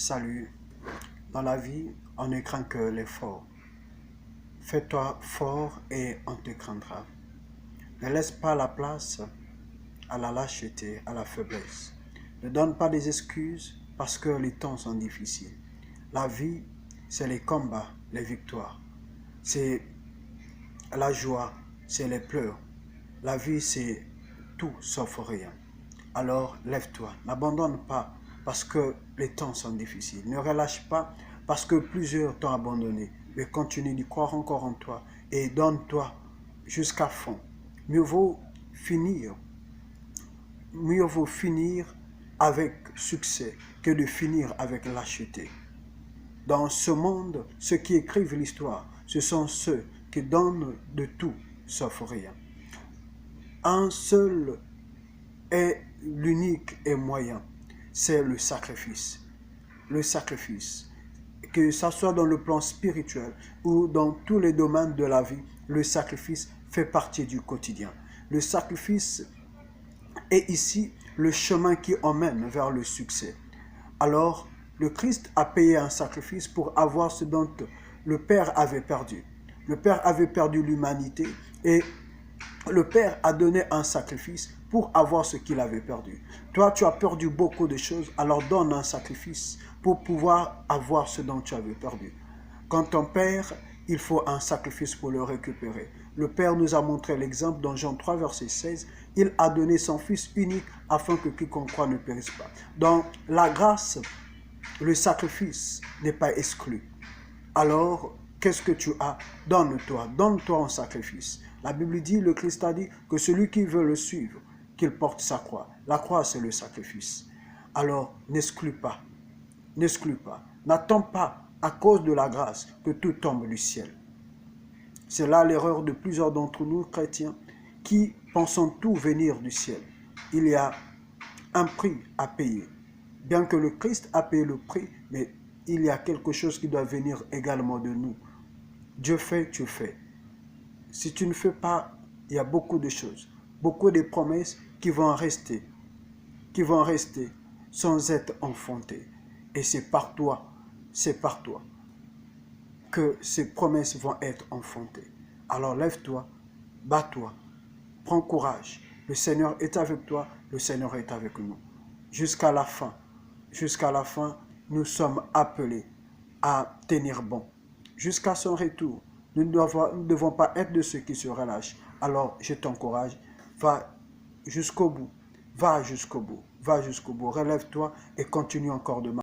Salut. Dans la vie, on ne craint que l'effort. Fais-toi fort et on te craindra. Ne laisse pas la place à la lâcheté, à la faiblesse. Ne donne pas des excuses parce que les temps sont difficiles. La vie, c'est les combats, les victoires. C'est la joie, c'est les pleurs. La vie, c'est tout sauf rien. Alors lève-toi, n'abandonne pas parce que les temps sont difficiles. Ne relâche pas parce que plusieurs t'ont abandonné. Mais continue d'y croire encore en toi et donne-toi jusqu'à fond. Mieux vaut finir, mieux vaut finir avec succès que de finir avec lâcheté. Dans ce monde, ceux qui écrivent l'histoire, ce sont ceux qui donnent de tout sauf rien. Un seul est l'unique et moyen, c'est le sacrifice. Le sacrifice. Que ce soit dans le plan spirituel ou dans tous les domaines de la vie, le sacrifice fait partie du quotidien. Le sacrifice est ici le chemin qui emmène vers le succès. Alors, le Christ a payé un sacrifice pour avoir ce dont le Père avait perdu. Le Père avait perdu l'humanité et le Père a donné un sacrifice pour avoir ce qu'il avait perdu. Toi, tu as perdu beaucoup de choses, alors donne un sacrifice pour pouvoir avoir ce dont tu avais perdu. Quand ton Père, il faut un sacrifice pour le récupérer. Le Père nous a montré l'exemple dans Jean 3, verset 16. Il a donné son Fils unique afin que quiconque croit ne périsse pas. Dans la grâce, le sacrifice n'est pas exclu. Alors, qu'est-ce que tu as? Donne-toi en sacrifice. La Bible dit, le Christ a dit que celui qui veut le suivre, qu'il porte sa croix. La croix, c'est le sacrifice. Alors, n'exclus pas. N'attends pas, à cause de la grâce, que tout tombe du ciel. C'est là l'erreur de plusieurs d'entre nous, chrétiens, qui pensons tout venir du ciel. Il y a un prix à payer. Bien que le Christ a payé le prix, mais il y a quelque chose qui doit venir également de nous. Dieu fait, tu fais. Si tu ne fais pas, il y a beaucoup de choses, beaucoup de promesses qui vont rester sans être enfantées. Et c'est par toi que ces promesses vont être enfantées. Alors lève-toi, bats-toi, prends courage. Le Seigneur est avec toi, le Seigneur est avec nous. Jusqu'à la fin, nous sommes appelés à tenir bon. Jusqu'à son retour, nous ne devons pas être de ceux qui se relâchent. Alors, je t'encourage, va jusqu'au bout, relève-toi et continue encore de marcher.